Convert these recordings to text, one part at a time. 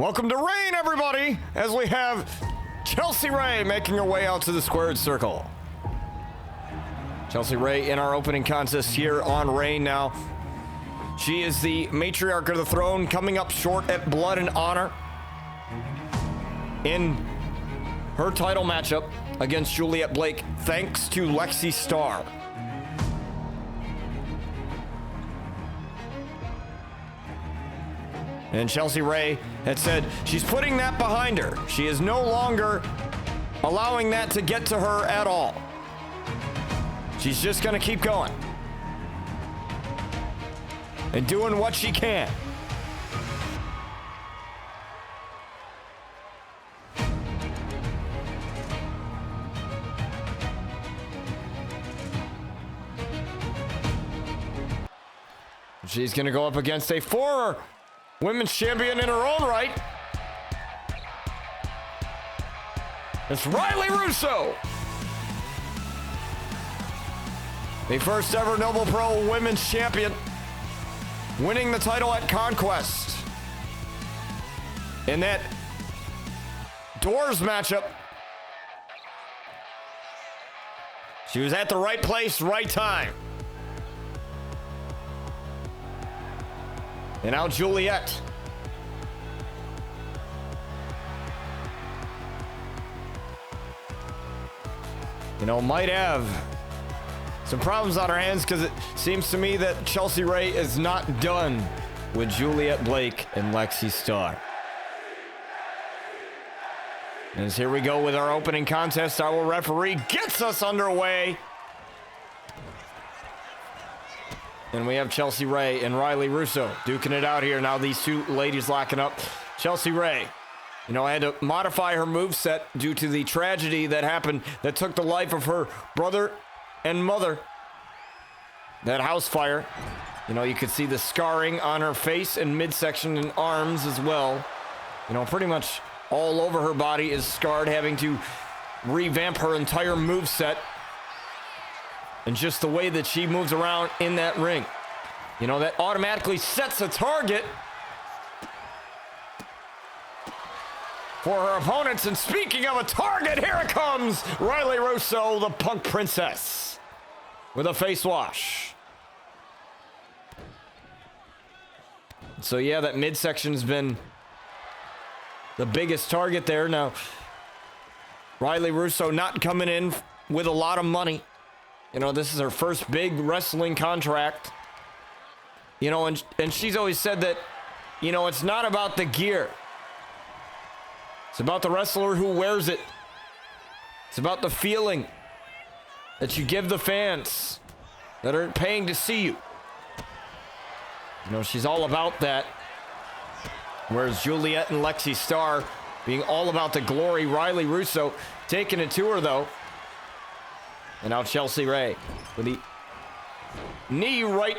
Welcome to Reign, everybody, as we have Chelsea Rhae making her way out to the squared circle. Chelsea Rhae in our opening contest here on Reign now. She is the matriarch of the throne, coming up short at Blood and Honor in her title matchup against Juliet Blake, thanks to Lexi Starr. And Chelsea Rhae had said she's putting that behind her. She is no longer allowing that to get to her at all. She's just going to keep going and doing what she can. She's going to go up against a former women's champion in her own right. It's Riley Russo. The first ever Noble Pro women's champion, winning the title at Conquest. In that Doors matchup, she was at the right place, right time. And now Juliet. Might have some problems on her hands, because it seems to me that Chelsea Rhae is not done with Juliet Blake and Lexi Starr. As here we go with our opening contest, our referee gets us underway. And we have Chelsea Rhae and Riley Russo duking it out here. Now these two ladies locking up. Chelsea Rhae, I had to modify her moveset due to the tragedy that happened that took the life of her brother and mother. That house fire. You could see the scarring on her face and midsection and arms as well. Pretty much all over her body is scarred, having to revamp her entire moveset. And just the way that she moves around in that ring. That automatically sets a target for her opponents. And speaking of a target, here it comes. Riley Russo, the Punk Princess, with a face wash. So yeah, that midsection has been the biggest target there. Now, Riley Russo not coming in with a lot of money. This is her first big wrestling contract. And she's always said that, it's not about the gear. It's about the wrestler who wears it. It's about the feeling that you give the fans that are paying to see you. She's all about that. Whereas Juliet and Lexi Starr being all about the glory. Riley Russo taking it to her, though. And now Chelsea Rhae with the knee right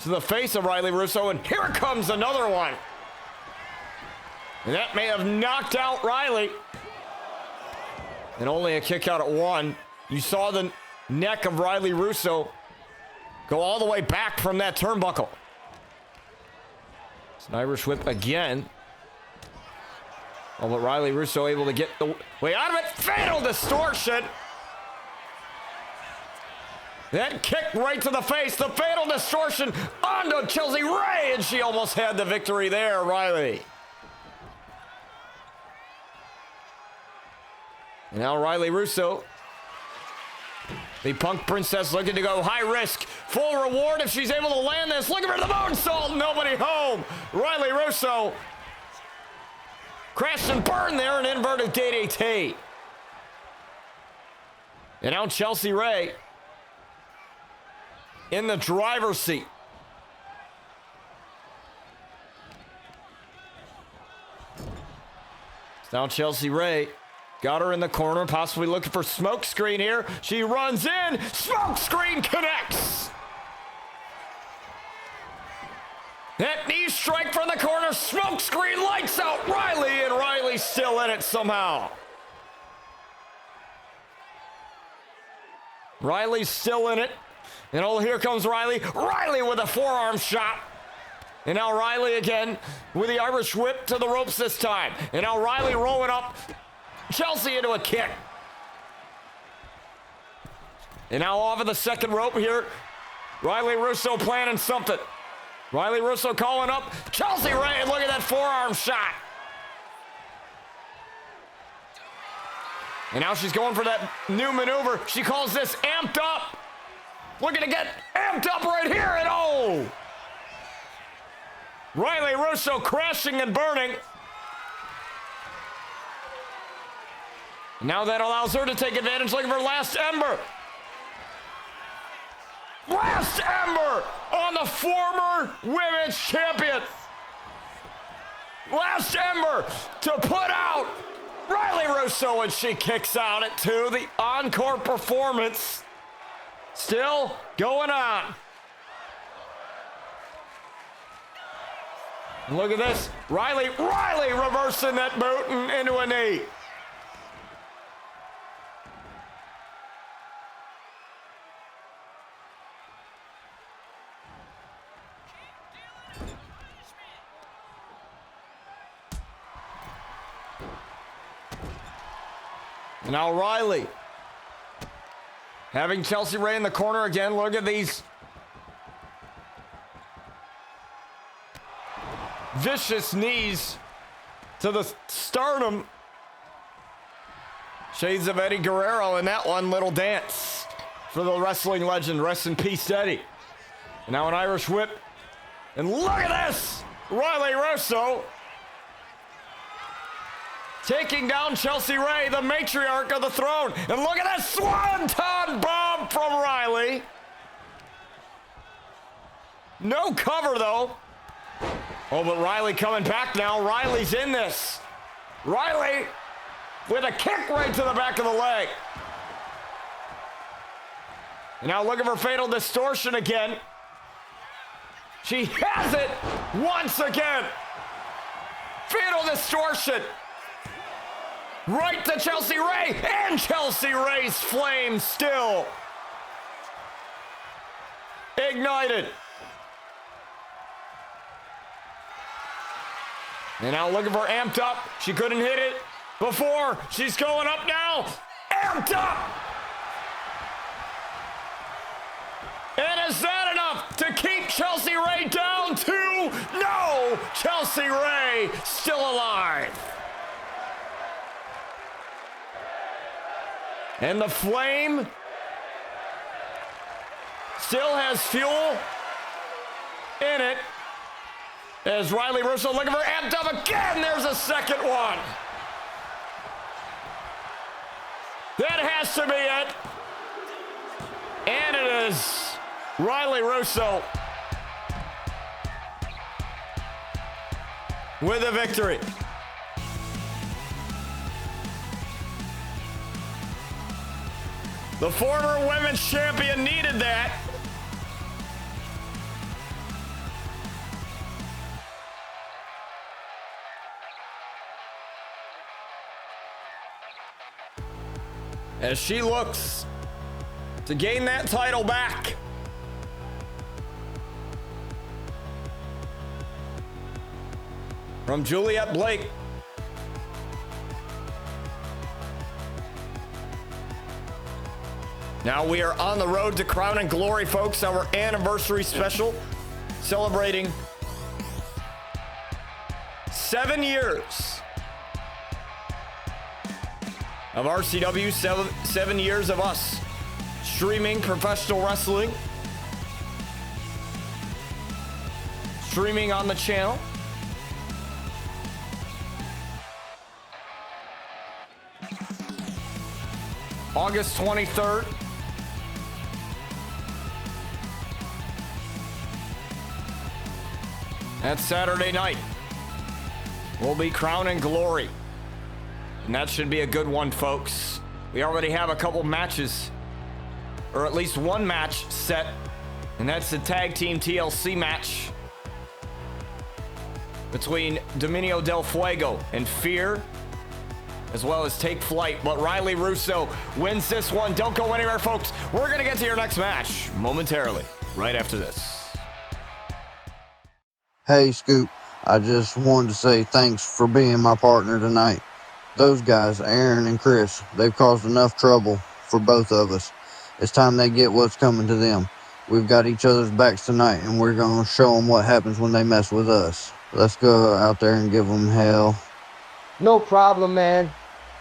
to the face of Riley Russo. And here comes another one. And that may have knocked out Riley. And only a kick out at one. You saw the neck of Riley Russo go all the way back from that turnbuckle. It's an Irish whip again. Oh, but Riley Russo able to get the way out of it. Fatal distortion. That kick right to the face. The fatal distortion onto Chelsea Rhae. And she almost had the victory there, Riley. And now Riley Russo, the Punk Princess, looking to go high risk, full reward if she's able to land this. Looking for the moonsault. Nobody home. Riley Russo crashed and burned there, an inverted DDT. And now Chelsea Rhae in the driver's seat. Now Chelsea Rhae got her in the corner, possibly looking for smoke screen here. She runs in. Smoke screen connects. That knee strike from the corner. Smoke screen lights out Riley, and Riley's still in it somehow. Riley's still in it. And oh, here comes Riley. Riley with a forearm shot. And now Riley again with the Irish whip to the ropes this time. And now Riley rolling up Chelsea into a kick. And now off of the second rope here. Riley Russo planning something. Riley Russo calling up Chelsea Rhae, and look at that forearm shot. And now she's going for that new maneuver. She calls this amped up. Looking to get amped up right here, and oh! Riley Russo crashing and burning. Now that allows her to take advantage, looking for last ember. Last ember on the former women's champion. Last ember to put out Riley Russo, and she kicks out at 2. The encore performance still going on. And look at this. Riley reversing that boot and into a knee. Now Riley having Chelsea Rhae in the corner again. Look at these vicious knees to the sternum. Shades of Eddie Guerrero in that one little dance for the wrestling legend. Rest in peace, Eddie. And now an Irish whip. And look at this! Riley Russo taking down Chelsea Rhae, the matriarch of the throne. And look at that swanton bomb from Riley. No cover, though. Oh, but Riley coming back now. Riley's in this. Riley with a kick right to the back of the leg. And now looking for fatal distortion again. She has it once again. Fatal distortion. Right to Chelsea Rhae, and Chelsea Rhae's flame still ignited. And now looking for amped up. She couldn't hit it before. She's going up now. Amped up. And is that enough to keep Chelsea Rhae down to no? Chelsea Rhae still alive. And the flame still has fuel in it. As Riley Russo looking for amped up again. There's a second one. That has to be it. And it is Riley Russo with a victory. The former women's champion needed that. As she looks to gain that title back. From Juliet Blake. Now we are on the road to Crown and Glory, folks. Our anniversary special celebrating 7 years of RCW, 7 years of us streaming professional wrestling, streaming on the channel. August 23rd. That's Saturday night. Will be Crown and Glory. And that should be a good one, folks. We already have a couple matches, or at least one match set, and that's the tag team TLC match between Dominio Del Fuego and Fear, as well as Take Flight. But Riley Russo wins this one. Don't go anywhere, folks. We're going to get to your next match momentarily, right after this. Hey, Scoop, I just wanted to say thanks for being my partner tonight. Those guys, Aaron and Chris, they've caused enough trouble for both of us. It's time they get what's coming to them. We've got each other's backs tonight, and we're going to show them what happens when they mess with us. Let's go out there and give them hell. No problem, man.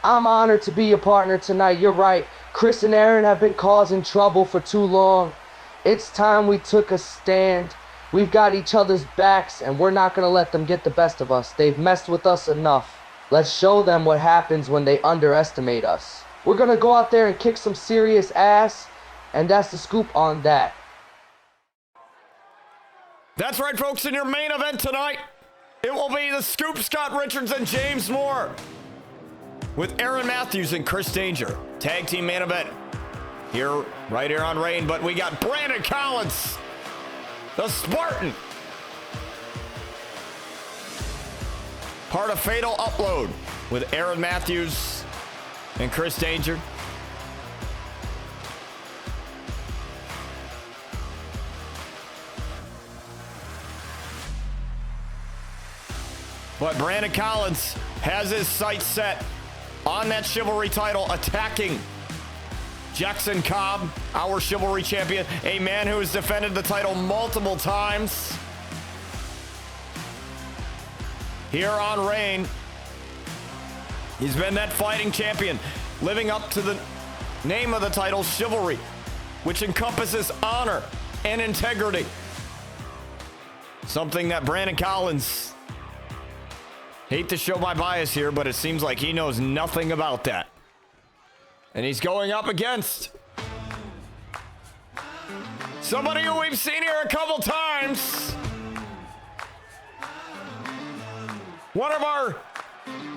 I'm honored to be your partner tonight. You're right. Chris and Aaron have been causing trouble for too long. It's time we took a stand. We've got each other's backs, and we're not going to let them get the best of us. They've messed with us enough. Let's show them what happens when they underestimate us. We're going to go out there and kick some serious ass, and that's the scoop on that. That's right, folks. In your main event tonight, it will be the Scoop, Scott Richards, and James Moore with Aaron Matthews and Chris Danger. Tag team main event here, right here on Rhae. But we got Brandon Collins, the Spartan, part of Fatal Upload with Aaron Matthews and Chris Danger. But Brandon Collins has his sights set on that Chivalry title, attacking Jackson Cobb, our Chivalry champion, a man who has defended the title multiple times here on Rhae. He's been that fighting champion, living up to the name of the title, Chivalry, which encompasses honor and integrity. Something that Brandon Collins, hate to show my bias here, but it seems like he knows nothing about that. And he's going up against somebody who we've seen here a couple times. One of our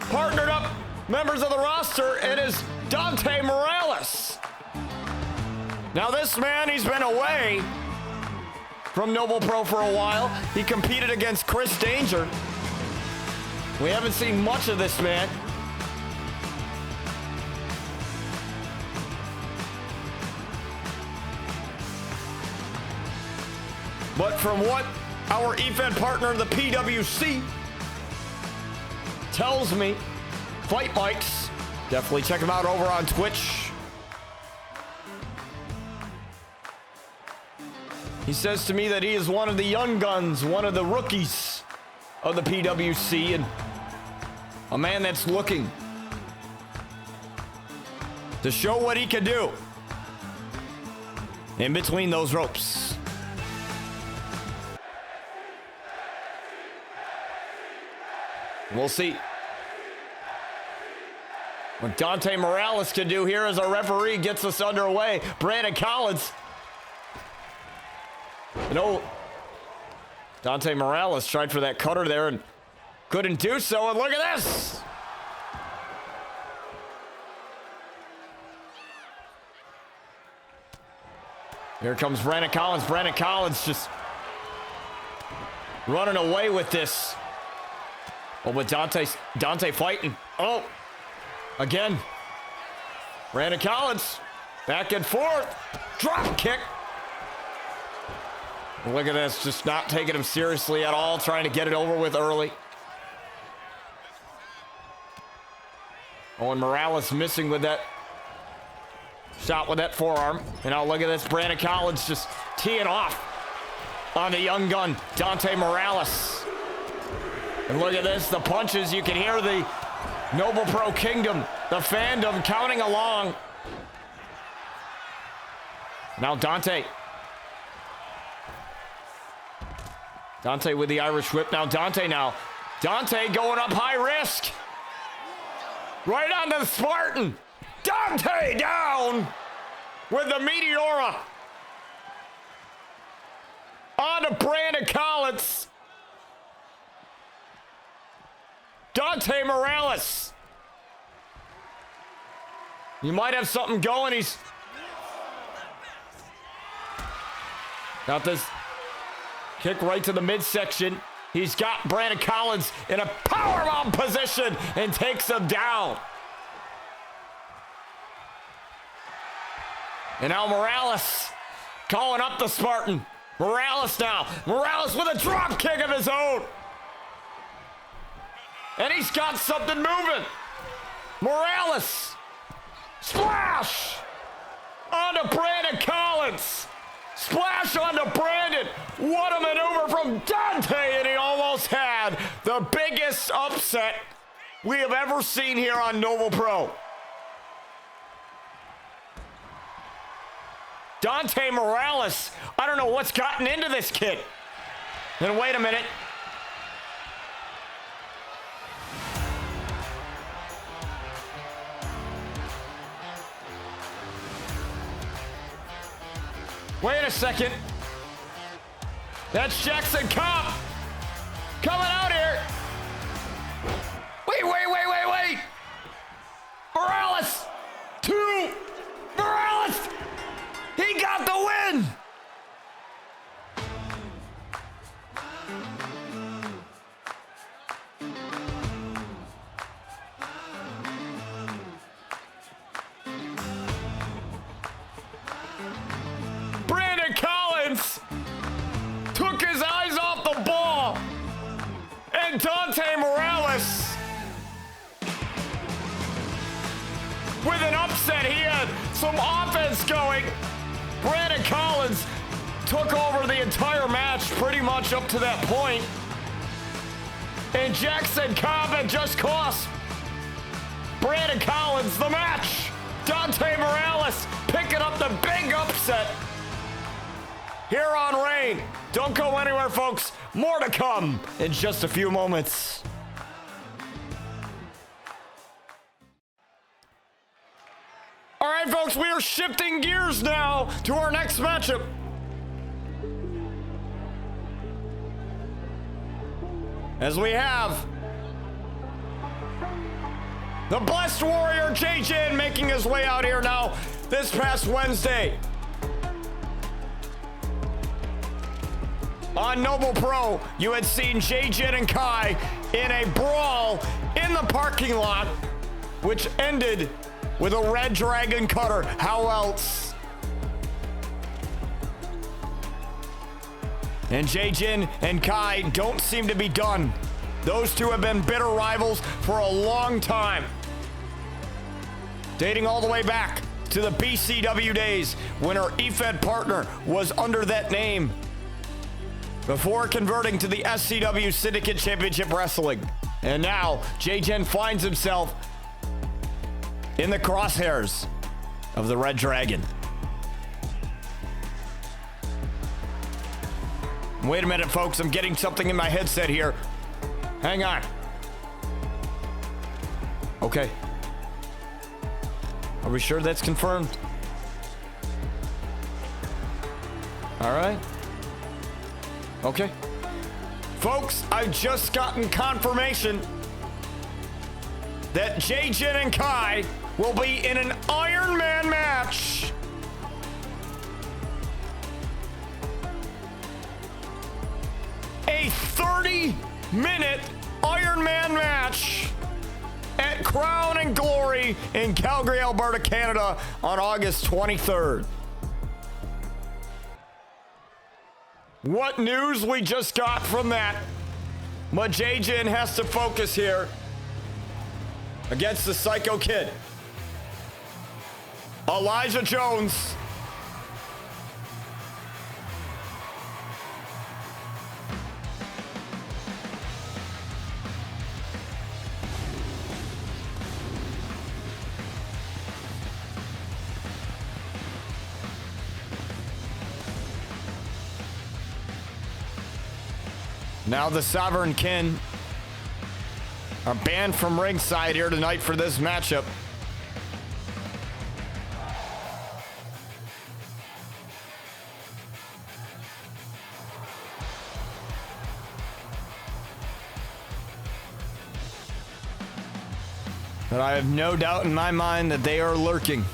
partnered up members of the roster, it is Dante Morales. Now this man, he's been away from Noble Pro for a while. He competed against Chris Danger. We haven't seen much of this man. But from what our event partner, the PWC, tells me, Fight Mikes, definitely check him out over on Twitch. He says to me that he is one of the young guns, one of the rookies of the PWC, and a man that's looking to show what he can do in between those ropes. We'll see what Dante Morales can do here as our referee gets us underway. Brandon Collins. Dante Morales tried for that cutter there and couldn't do so, and look at this! Here comes Brandon Collins. Brandon Collins just running away with this. Oh, but Dante fighting. Oh, again. Brandon Collins back and forth. Drop kick. Look at this, just not taking him seriously at all, trying to get it over with early. Oh, and Morales missing with that shot with that forearm. And now look at this, Brandon Collins just teeing off on the young gun, Dante Morales. And look at this, the punches, you can hear the Noble Pro Kingdom, the fandom counting along. Now Dante with the Irish whip. Now Dante going up high risk. Right on the Spartan. Dante down with the Meteora. On to Brandon Collins. Dante Morales. You might have something going. He's got this kick right to the midsection. He's got Brandon Collins in a powerbomb position and takes him down. And now Morales calling up the Spartan. Morales now. Morales with a drop kick of his own. And he's got something moving. Morales. Splash. Onto Brandon Collins. Splash onto Brandon. What a maneuver from Dante. And he almost had the biggest upset we have ever seen here on Noble Pro. Dante Morales, I don't know what's gotten into this kid. And wait a minute. Wait a second. That's Jackson Cobb coming out here. Wait. Morales. 2. Morales. He got the win. Brandon Collins took his eyes off the ball. And Dante Morales, with an upset, he had some offense going. Brandon Collins took over the entire match pretty much up to that point. And Jackson Cobb had just cost Brandon Collins the match. Dante Morales picking up the big upset here on Rhae. Don't go anywhere, folks. More to come in just a few moments. All right, folks, we are shifting gears now to our next matchup. As we have the Blessed Warrior Jaejin making his way out here now this past Wednesday. On Noble Pro, you had seen Jaejin and Kai in a brawl in the parking lot, which ended with a Red Dragon cutter. How else? And Jaejin and Kai don't seem to be done. Those two have been bitter rivals for a long time, dating all the way back to the BCW days when her EFED partner was under that name before converting to the SCW Syndicate Championship Wrestling. And now Jaejin finds himself in the crosshairs of the Red Dragon. Wait a minute, folks. I'm getting something in my headset here. Hang on. Okay. Are we sure that's confirmed? All right. Okay. Folks, I've just gotten confirmation that Jaejin and Kai will be in an Iron Man match. A 30-minute Iron Man match at Crown and Glory in Calgary, Alberta, Canada on August 23rd. What news we just got from that. But Jaejin has to focus here against the Psycho Kid. Elijah Jones. Now the Sovereign Kin are banned from ringside here tonight for this matchup. But I have no doubt in my mind that they are lurking.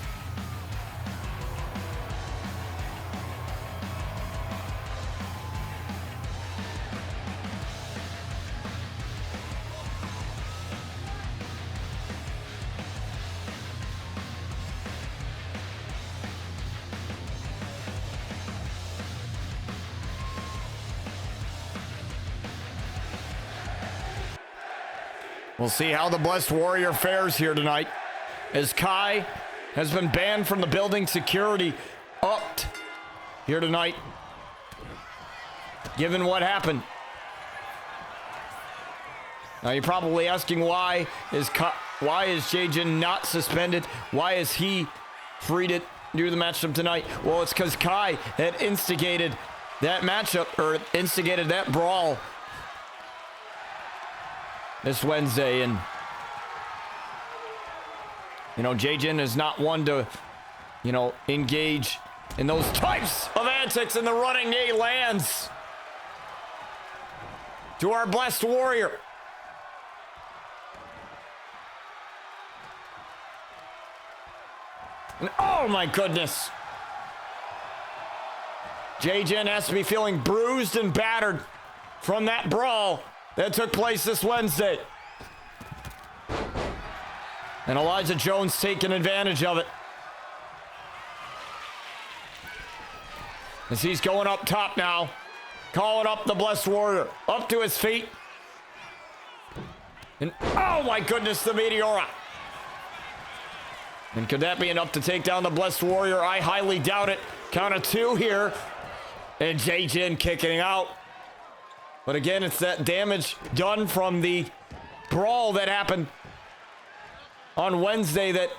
We'll see how the Blessed Warrior fares here tonight, as Kai has been banned from the building. Security upped here tonight, given what happened. Now you're probably asking, why is Jaejin not suspended? Why is he free to do the matchup tonight? Well, it's because Kai had instigated that matchup, or instigated that brawl this Wednesday. And, you know, Jaejin is not one to, you know, engage in those types of antics, and the running knee lands to our Blessed Warrior. And oh my goodness. Jaejin has to be feeling bruised and battered from that brawl that took place this Wednesday. And Elijah Jones taking advantage of it, as he's going up top now, calling up the Blessed Warrior, up to his feet. And oh my goodness, the Meteora. And could that be enough to take down the Blessed Warrior? I highly doubt it. Count of 2 here. And Jaejin kicking out. But again, it's that damage done from the brawl that happened on Wednesday that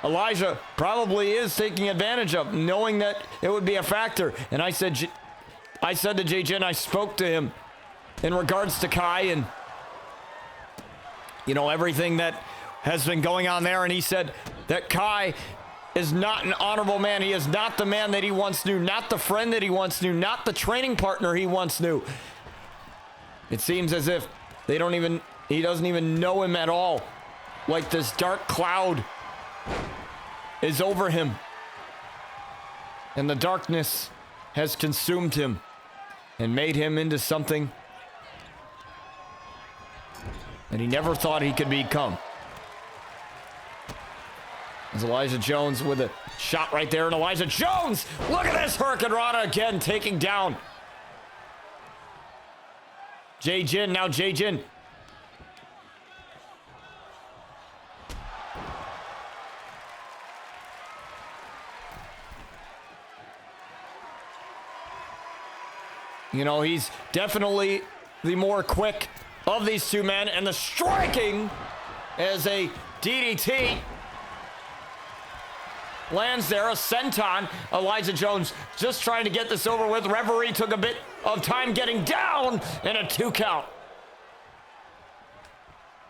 Elijah probably is taking advantage of, knowing that it would be a factor. And I said to Jaejin, I spoke to him in regards to Kai and, you know, everything that has been going on there, and he said that Kai is not an honorable man. He is not the man that he once knew, not the friend that he once knew, not the training partner he once knew. It seems as if he doesn't even know him at all. Like this dark cloud is over him, and the darkness has consumed him and made him into something that he never thought he could become. As Elijah Jones with a shot right there, and Elijah Jones, look at this, Hurricane Rana again taking down Jaejin. Now Jaejin, you know, he's definitely the more quick of these two men, and the striking as a DDT lands there, a senton. Elijah Jones just trying to get this over with. Referee took a bit of time getting down, and a 2 count.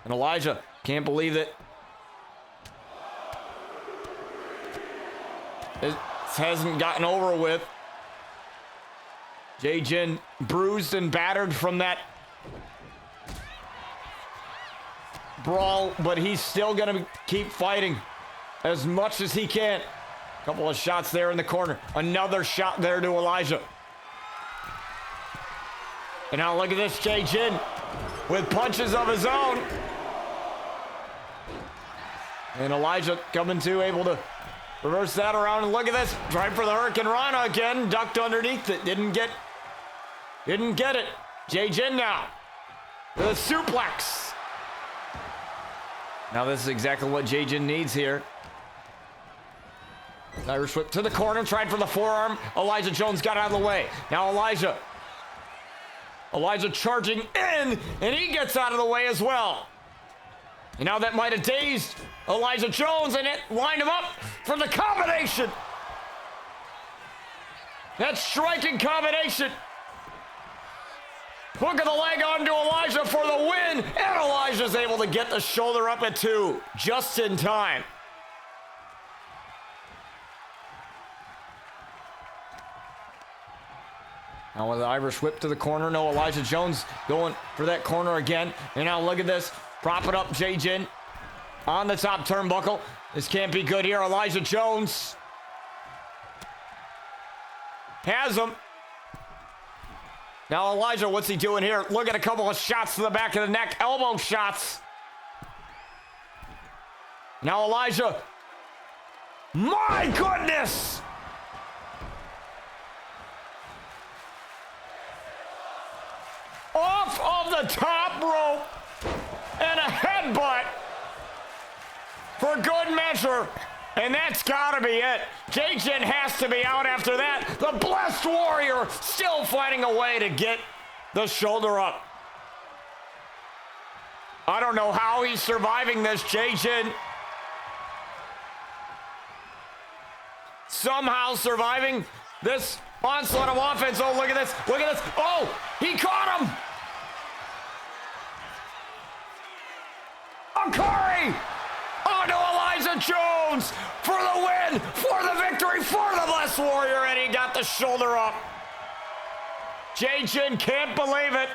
And Elijah can't believe that it hasn't gotten over with. Jaejin bruised and battered from that brawl, but he's still gonna keep fighting as much as he can. Couple of shots there in the corner. Another shot there to Elijah. And now look at this, Jaejin with punches of his own. And Elijah coming to, able to reverse that around. And look at this, trying for the Hurricane Rana again. Ducked underneath it, didn't get it. Jaejin now with a suplex. Now this is exactly what Jaejin needs here. Irish whip to the corner, tried for the forearm. Elijah Jones got out of the way. Now Elijah charging in, and he gets out of the way as well. And now that might have dazed Elijah Jones, and it lined him up for the combination. That striking combination. Hook of the leg onto Elijah for the win, and Elijah's able to get the shoulder up at 2 just in time. Now with the Irish whip to the corner, no, Elijah Jones going for that corner again. And now look at this, propping up Jaejin on the top turnbuckle. This can't be good here. Elijah Jones has him. Now Elijah, what's he doing here? Look at a couple of shots to the back of the neck, elbow shots. Now Elijah, my goodness! Off of the top rope, and a headbutt for good measure. And that's gotta be it. Jaejin has to be out after that. The Blessed Warrior still finding a way to get the shoulder up. I don't know how he's surviving this, Jaejin. Somehow surviving this onslaught of offense. Oh, look at this. Look at this. Oh, he caught him. Akari. Oh, no, Elijah Jones for the win, for the victory, for the Blessed Warrior, and he got the shoulder up. Jaejin can't believe it.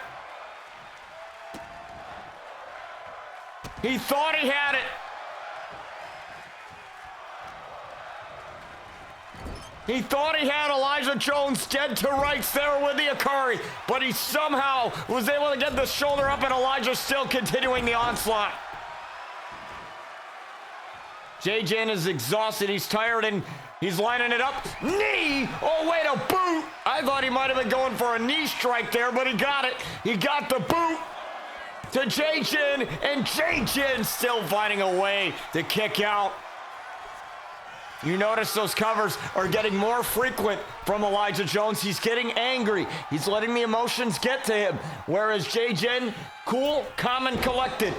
He thought he had it. He thought he had Elijah Jones dead to rights there with the Akari, but he somehow was able to get the shoulder up, and Elijah still continuing the onslaught. Jaejin is exhausted. He's tired, and he's lining it up. Knee! Oh, wait, a boot! I thought he might have been going for a knee strike there, but he got it. He got the boot to Jaejin, and Jaejin still finding a way to kick out. You notice those covers are getting more frequent from Elijah Jones. He's getting angry. He's letting the emotions get to him. Whereas Jaejin, cool, calm, and collected.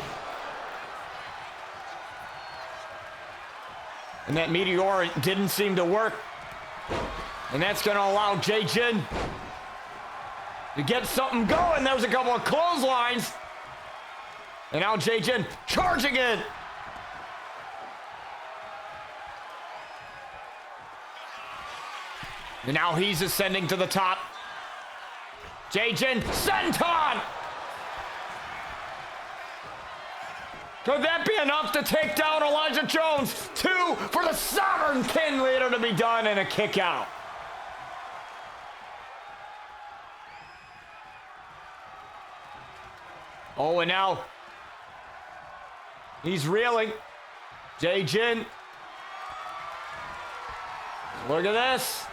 And that meteor didn't seem to work. And that's going to allow Jaejin to get something going. There's a couple of clotheslines. And now Jaejin charging in. And now he's ascending to the top. Jaejin, senton! Could that be enough to take down Elijah Jones? 2 for the Sovereign King Leader to be done, and a kick out. Oh, and now he's reeling. Jaejin. Look at this.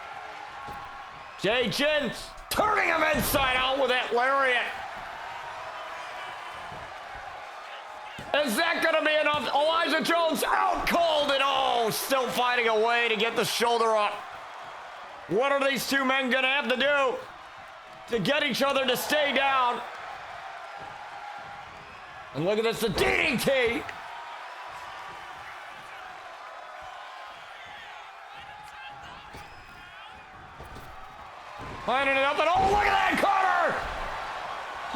Jaejin turning him inside out with that lariat. Is that going to be enough? Elijah Jones out cold, and oh, still finding a way to get the shoulder up. What are these two men going to have to do to get each other to stay down? And look at this, the DDT. Lining it up, and oh, look at that cutter!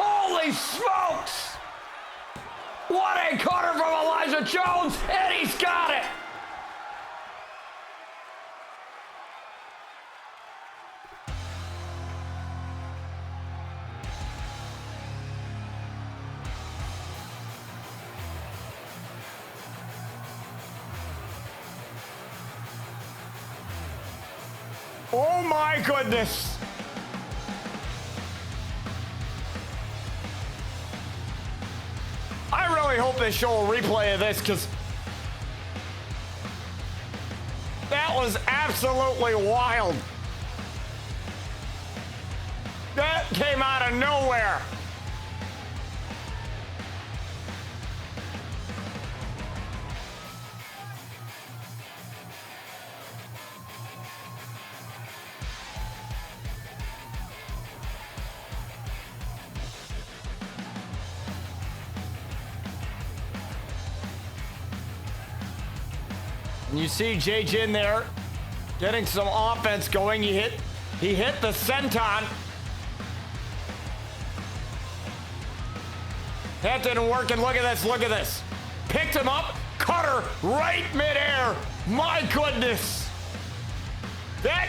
Holy smokes! What a cutter from Elijah Jones, and he's got it! Oh my goodness! I really hope they show a replay of this, because that was absolutely wild. That came out of nowhere. You see Jaejin there getting some offense going. He hit the senton. That didn't work, and look at this, look at this. Picked him up, cutter right midair. My goodness. That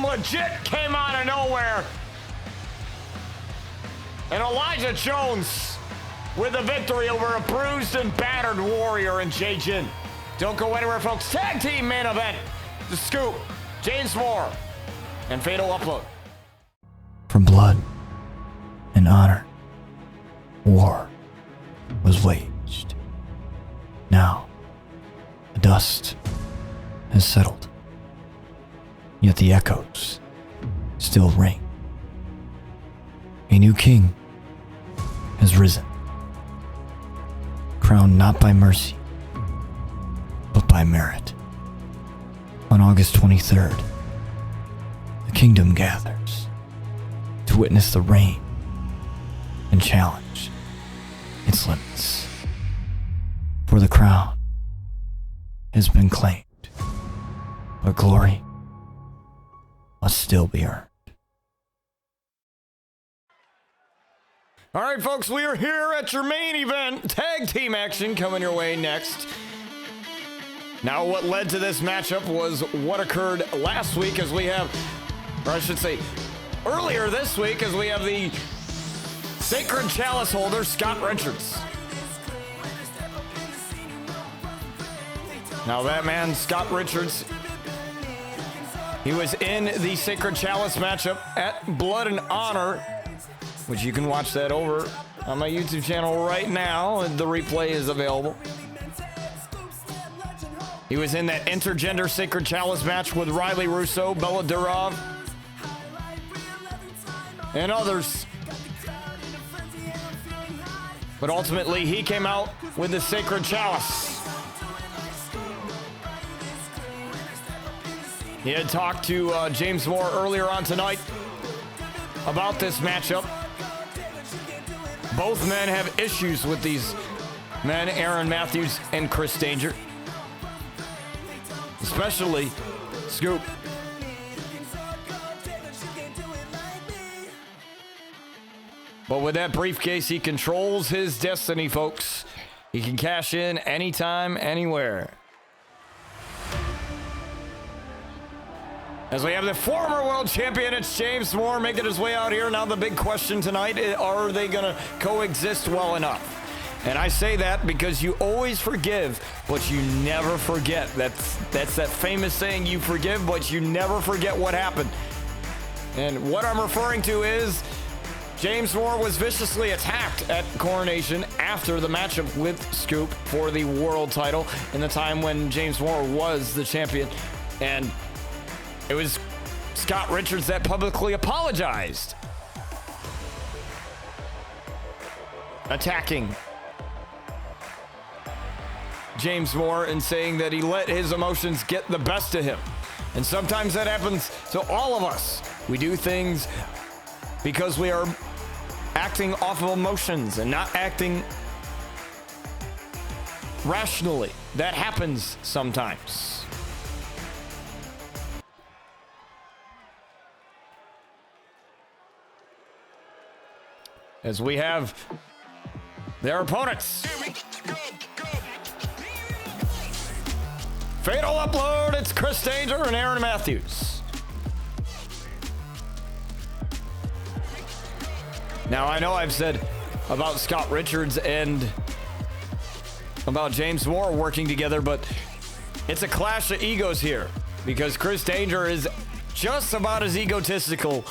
legit came out of nowhere. And Elijah Jones with the victory over a bruised and battered Warrior in Jaejin. Don't go anywhere, folks. Tag team main event. The Scoop, James Moore, and Fatal Upload. For blood and honor, war was waged. Now, the dust has settled, yet the echoes still ring. A new king has risen. crowned not by mercy, but by merit. On August 23rd, the kingdom gathers to witness the reign and challenge its limits. For the crown has been claimed, but glory must still be earned. All right, folks, we are here at your main event. Tag team action coming your way next. Now, what led to this matchup was what occurred last week as we have, or I should say, earlier this week as we have the Sacred Chalice holder, Scott Richards. Now, that man, Scott Richards, he was in the Sacred Chalice matchup at Blood and Honor, which you can watch that over on my YouTube channel right now, and the replay is available. He was in that intergender Sacred Chalice match with Rhae Russo, Bella Durov, and others. But ultimately, he came out with the Sacred Chalice. He had talked to James Moore earlier on tonight about this matchup. Both men have issues with these men, Aaron Matthews and Chris Danger. Especially Scoop. But with that briefcase, he controls his destiny, folks. He can cash in anytime, anywhere. As we have the former world champion, it's James Moore making his way out here. Now the big question tonight, are they going to coexist well enough? And I say that because you always forgive, but you never forget. That's that famous saying, you forgive, but you never forget what happened. And what I'm referring to is James Moore was viciously attacked at Coronation after the matchup with Scoop for the world title in the time when James Moore was the champion. And it was Scott Richards that publicly apologized, attacking James Moore and saying that he let his emotions get the best of him. And sometimes that happens to all of us. We do things because we are acting off of emotions and not acting rationally. That happens sometimes. As we have their opponents. Fatal upload, it's Chris Danger and Aaron Matthews. Now, I know I've said about Scott Richards and about James Moore working together, but it's a clash of egos here because Chris Danger is just about as egotistical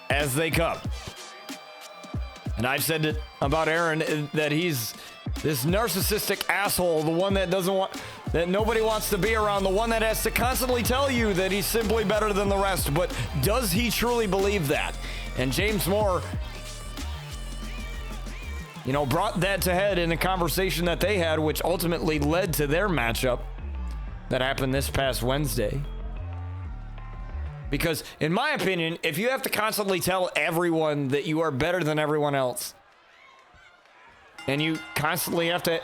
as they come. And I've said it about Aaron that he's this narcissistic asshole, the one that doesn't want, that nobody wants to be around, the one that has to constantly tell you that he's simply better than the rest. But does he truly believe that? And James Moore, brought that to head in a conversation that they had, which ultimately led to their matchup that happened this past Wednesday. Because, in my opinion, if you have to constantly tell everyone that you are better than everyone else, and you constantly have to,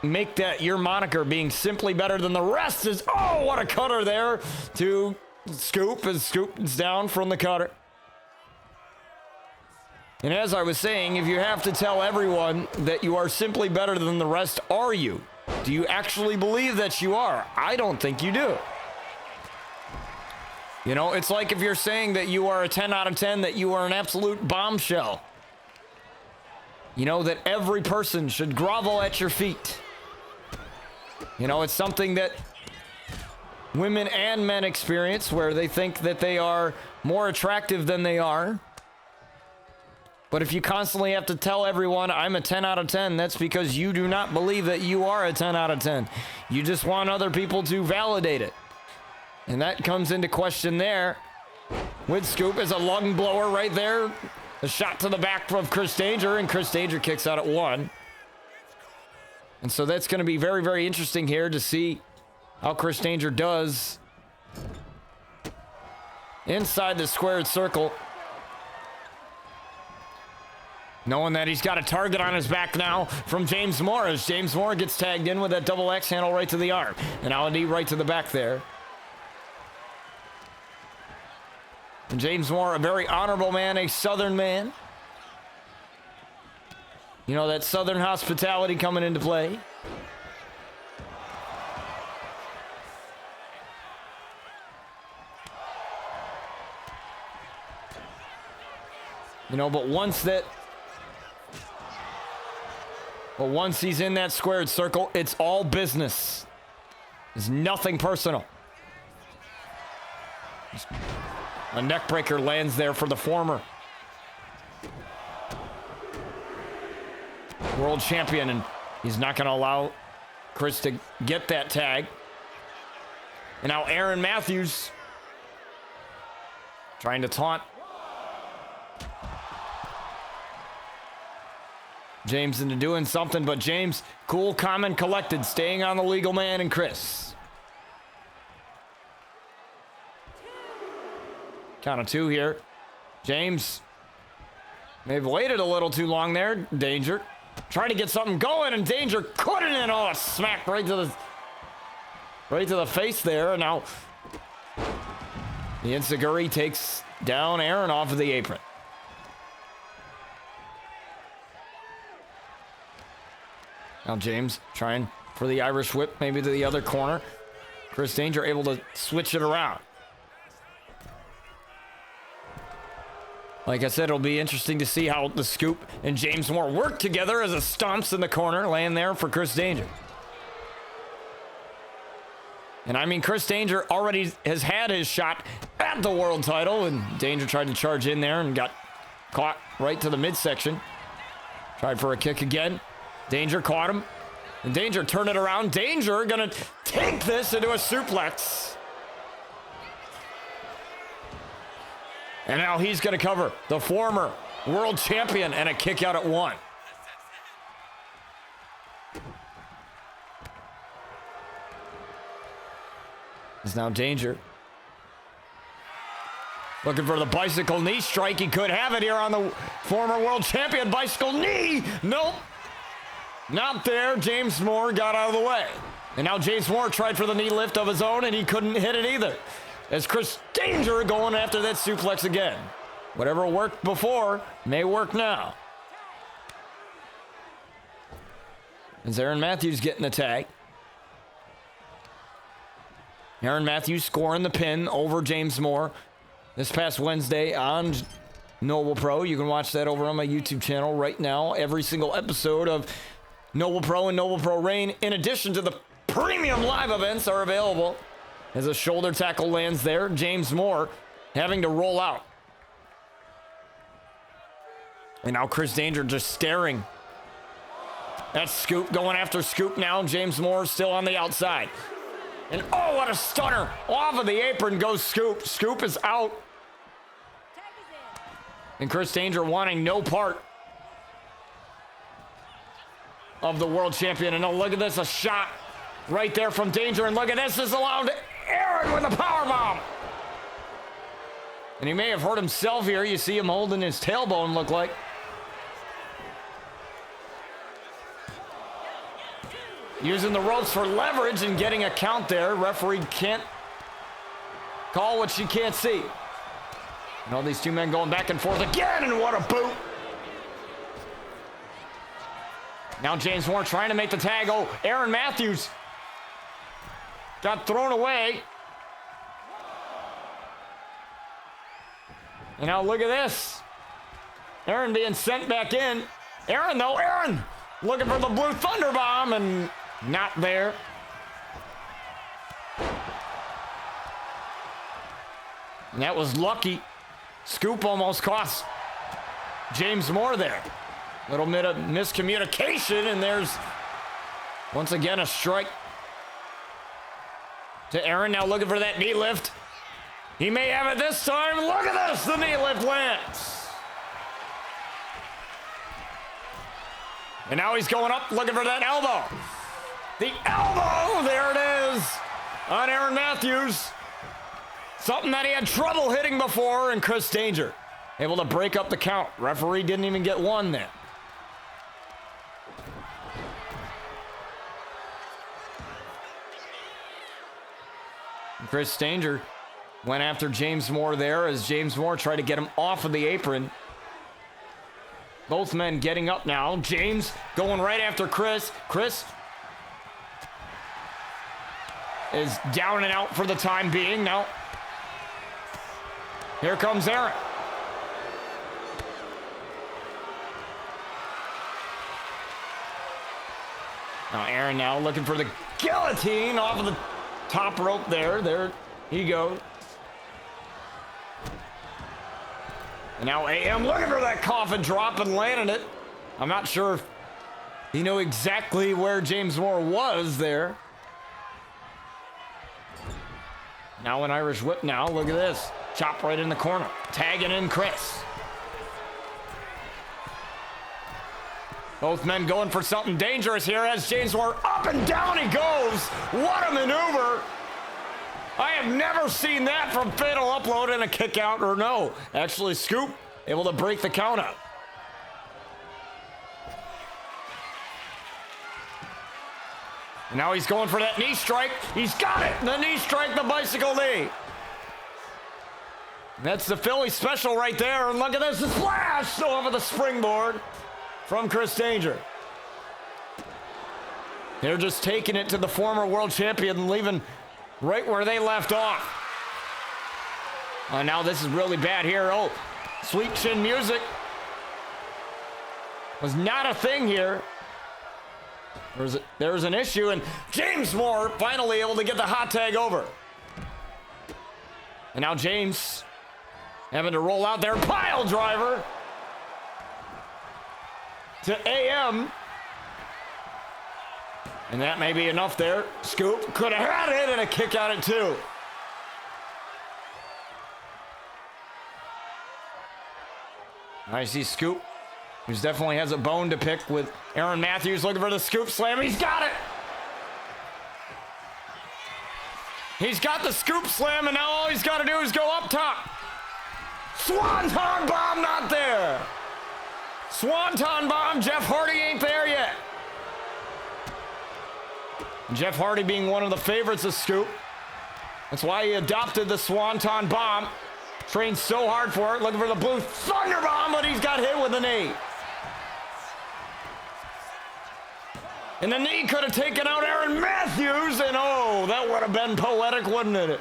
make that your moniker being simply better than the rest is, oh, what a cutter there to Scoop as Scoop is down from the cutter. And as I was saying, if you have to tell everyone that you are simply better than the rest, are you? Do you actually believe that you are? I don't think you do. It's like if you're saying that you are a 10 out of 10, that you are an absolute bombshell. That every person should grovel at your feet. It's something that women and men experience where they think that they are more attractive than they are. But if you constantly have to tell everyone, I'm a 10 out of 10, that's because you do not believe that you are a 10 out of 10. You just want other people to validate it. And that comes into question there with Scoop as a lung blower right there. A shot to the back of Chris Danger, and Chris Danger kicks out at 1. And so that's going to be very, very interesting here to see how Chris Danger does inside the squared circle. Knowing that he's got a target on his back now from James Moore as James Moore gets tagged in with that double X handle right to the arm. And now a knee right to the back there. And James Moore, a very honorable man, a Southern man. You know, that Southern hospitality coming into play. You know, but once he's in that squared circle, it's all business. There's nothing personal. A neck breaker lands there for the former world champion, and he's not going to allow Chris to get that tag. And now Aaron Matthews trying to taunt James into doing something, but James, cool, calm, and collected, staying on the legal man and Chris. Count of two here. James may have waited a little too long there. Danger trying to get something going, and Danger couldn't, and oh, a smack right to the face there. And now the Enziguri takes down Aaron off of the apron. Now James trying for the Irish whip, maybe to the other corner. Chris Danger able to switch it around. Like I said, it'll be interesting to see how the Scoop and James Moore work together as a stomps in the corner, laying there for Chris Danger. And I mean, Chris Danger already has had his shot at the world title, and Danger tried to charge in there and got caught right to the midsection. Tried for a kick again. Danger caught him. And Danger turned it around. Danger gonna take this into a suplex. And now he's gonna cover the former world champion, and a kick out at one. Is now Danger looking for the bicycle knee strike. He could have it here on the former world champion. Bicycle knee. Nope. Not there. James Moore got out of the way. And now James Moore tried for the knee lift of his own, and he couldn't hit it either. As Chris Danger going after that suplex again. Whatever worked before may work now. As Aaron Matthews getting the tag. Aaron Matthews scoring the pin over James Moore this past Wednesday on Noble Pro. You can watch that over on my YouTube channel right now. Every single episode of Noble Pro and Noble Pro Reign, in addition to the premium live events, are available. As a shoulder tackle lands there, James Moore having to roll out. And now Chris Danger just staring at Scoop, going after Scoop now. James Moore still on the outside. And oh, what a stunner. Off of the apron goes Scoop. Scoop is out. And Chris Danger wanting no part of the world champion. And oh, look at this, a shot right there from Danger. And look at this, is allowed Aaron with a powerbomb. And he may have hurt himself here. You see him holding his tailbone, look like. Using the ropes for leverage and getting a count there. Referee can't call what she can't see. And all these two men going back and forth again, and what a boot. Now James Moore trying to make the tag. Oh, Aaron Matthews got thrown away. And now look at this. Aaron being sent back in. Aaron though, Aaron looking for the blue thunder bomb, and not there. And that was lucky. Scoop almost cost James Moore there. Little bit of miscommunication, and there's once again a strike to Aaron. Now looking for that knee lift. He may have it this time. Look at this. The knee lift lands. And now he's going up looking for that elbow. The elbow, there it is, on Aaron Matthews. Something that he had trouble hitting before, and Chris Danger able to break up the count. Referee didn't even get one there. Chris Danger went after James Moore there as James Moore tried to get him off of the apron. Both men getting up now. James going right after Chris. Chris is down and out for the time being. Now, here comes Aaron. Now Aaron now looking for the guillotine off of the top rope there. There he goes. And now AM looking for that coffin drop and landing it. I'm not sure if he knew exactly where James Moore was there. Now an Irish whip now. Look at this. Chop right in the corner. Tagging in Chris. Both men going for something dangerous here as James Moore up and down he goes. What a maneuver. I have never seen that from Fatal Upload and a kick out, or no. Actually, Scoop able to break the count out. And now he's going for that knee strike. He's got it. The knee strike, the bicycle knee. That's the Philly special right there. And look at this, the splash over the springboard from Chris Danger. They're just taking it to the former world champion and leaving right where they left off. Now this is really bad here. Oh, sweet chin music was not a thing here. There's an issue, and James Moore finally able to get the hot tag over. And now James having to roll out their pile driver to AM. And that may be enough there. Scoop could have had it and a kick out at two. I see Scoop, who definitely has a bone to pick with Aaron Matthews looking for the scoop slam. He's got it. He's got the scoop slam, and now all he's got to do is go up top. Swanton bomb not there. Swanton bomb. Jeff Hardy ain't there yet. Jeff Hardy being one of the favorites of Scoop. That's why he adopted the Swanton bomb. Trained so hard for it. Looking for the blue thunder bomb, but he's got hit with a knee. And the knee could have taken out Aaron Matthews, and oh, that would have been poetic, wouldn't it?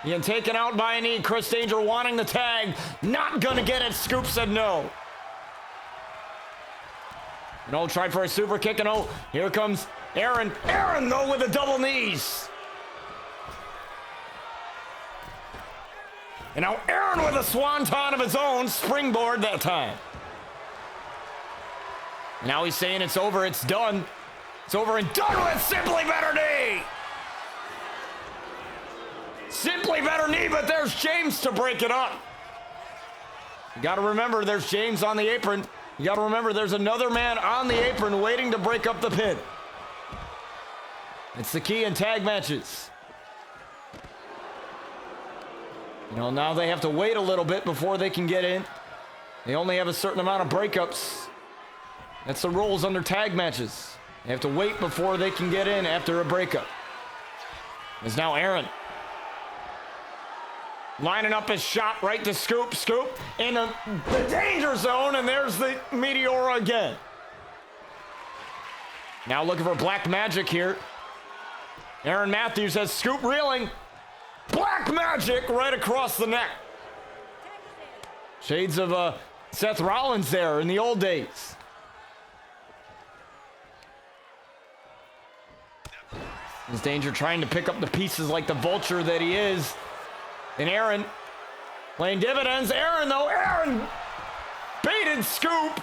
Being taken out by a knee. Chris Danger wanting the tag. Not gonna get it. Scoop said no. And oh, tried for a super kick, and oh, here comes Aaron. Aaron, though, with the double knees. And now Aaron with a swanton of his own, springboard that time. And now he's saying it's over, it's done. It's over and done with Simply Better Knee. Simply Better Knee, but there's James to break it up. You got to remember, there's James on the apron. You got to remember, there's another man on the apron waiting to break up the pin. It's the key in tag matches. You know, now they have to wait a little bit before they can get in. They only have a certain amount of breakups. That's the rules under tag matches. They have to wait before they can get in after a breakup. It's now Aaron lining up his shot right to Scoop. Scoop in the danger zone, and there's the Meteora again. Now looking for Black Magic here. Aaron Matthews has Scoop reeling. Black Magic right across the neck. Shades of Seth Rollins there in the old days. There's Danger trying to pick up the pieces like the vulture that he is. And Aaron playing dividends. Aaron, though, Aaron baited Scoop.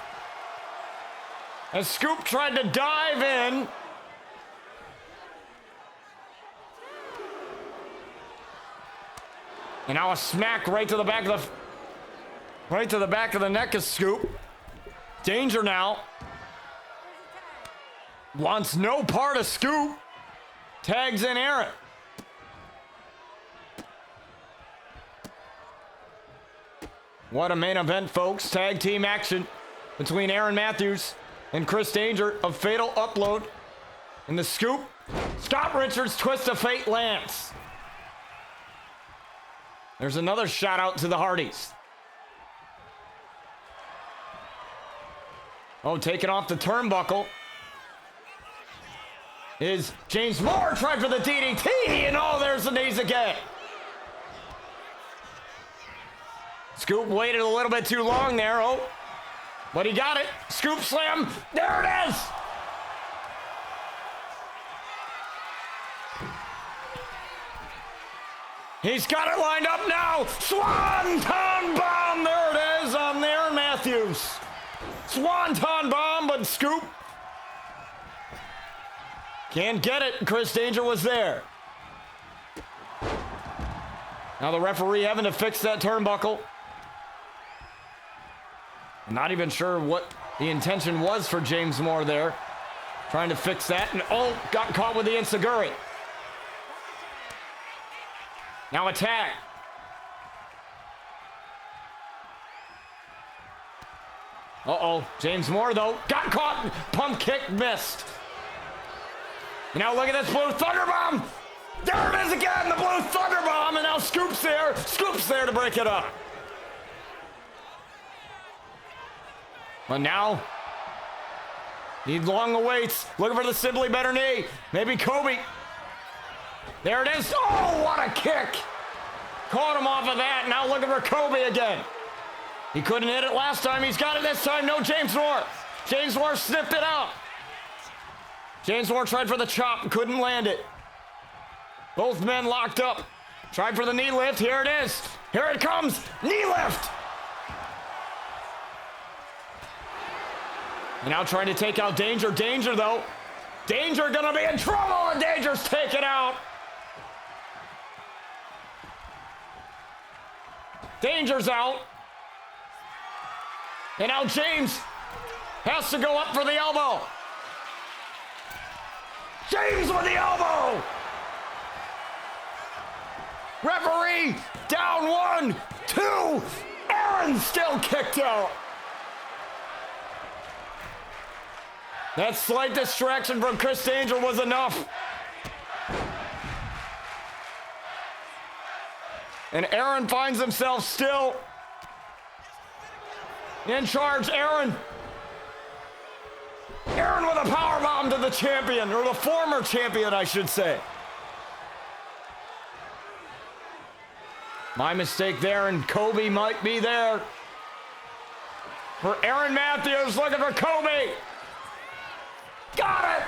As Scoop tried to dive in. And now a smack right to the back of the neck of Scoop. Danger now. wants no part of Scoop. Tags in Aaron. What a main event, folks. Tag team action between Aaron Matthews and Chris Danger of Fatal Upload. In the Scoop, Scott Richards' Twist of Fate lands. There's another shout out to the Hardys. Oh, taking off the turnbuckle is James Moore, trying for the DDT, and oh, there's the knees again. Scoop waited a little bit too long there, oh, but he got it. Scoop slam, there it is. He's got it lined up now. Swanton bomb, there it is on there, Matthews. Swanton bomb, but Scoop can't get it. Chris Danger was there. Now the referee having to fix that turnbuckle. I'm not even sure what the intention was for James Moore there. Trying to fix that, and oh, got caught with the enziguri. Now a tag. Uh-oh, James Moore, though, got caught. Pump kick missed. Now look at this Blue Thunder Bomb. There it is again, the Blue Thunder Bomb, and now Scoop's there. Scoop's there to break it up. But now, he long awaits, looking for the Simply Better knee. Maybe Kobe. There it is. Oh, what a kick. Caught him off of that. Now looking for Kobe again. He couldn't hit it last time. He's got it this time. No, James Moore. James Moore sniffed it out. James Moore tried for the chop. Couldn't land it. Both men locked up. Tried for the knee lift. Here it is. Here it comes. Knee lift. And now trying to take out Danger. Danger, though. Danger gonna be in trouble, and Danger's taken out. Danger's out. And now James has to go up for the elbow. James with the elbow. Referee down 1, 2. Aaron still kicked out. That slight distraction from Chris Danger was enough. And Aaron finds himself still in charge. Aaron with a powerbomb to the champion, or the former champion, I should say. My mistake there, and Kobe might be there. For Aaron Matthews, looking for Kobe. Got it!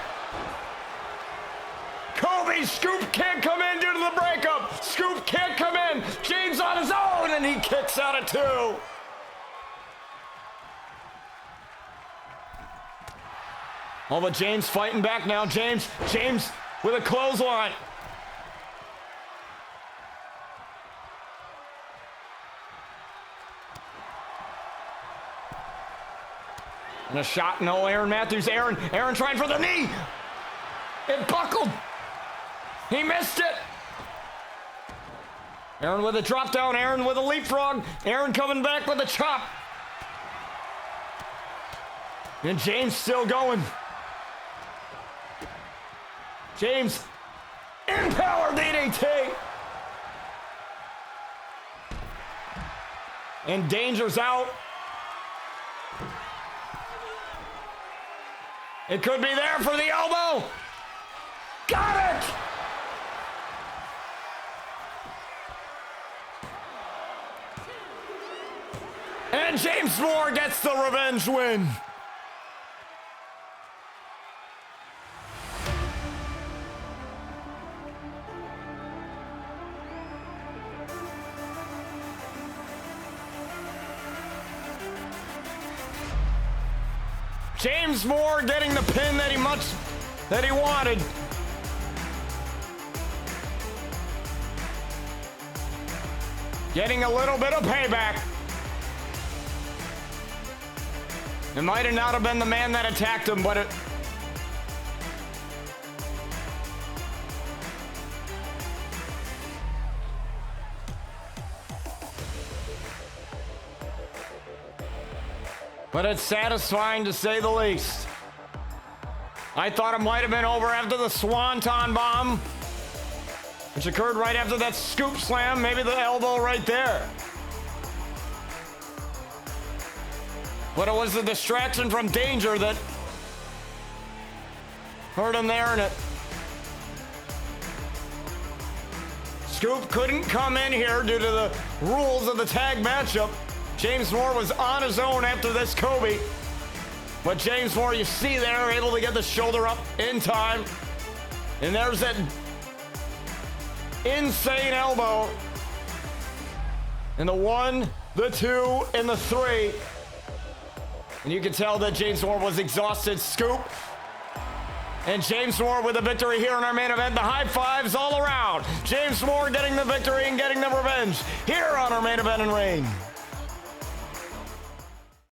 Kobe, Scoop can't come in due to the breakup. Scoop can't come in. James on his own, and he kicks out at 2. Oh, but James fighting back now. James with a clothesline. And a shot, no, Aaron Matthews. Aaron trying for the knee. It buckled. He missed it. Aaron with a drop down. Aaron with a leapfrog. Aaron coming back with a chop. And James still going. James, impaler DDT. And Danger's out. It could be there for the elbow. Got it! And James Moore gets the revenge win. James Moore getting the pin that he wanted. Getting a little bit of payback. It might have not have been the man that attacked him, but but it's satisfying to say the least. I thought it might have been over after the Swanton Bomb, which occurred right after that scoop slam, maybe the elbow right there. But it was the distraction from danger that hurt him there, and it. Scoop couldn't come in here due to the rules of the tag matchup. James Moore was on his own after this Kobe. But James Moore, you see there, able to get the shoulder up in time. And there's that insane elbow. And the 1, the 2, and the 3. And you can tell that James Moore was exhausted. Scoop. And James Moore with the victory here in our main event. The high fives all around. James Moore getting the victory and getting the revenge here on our main event in Reign.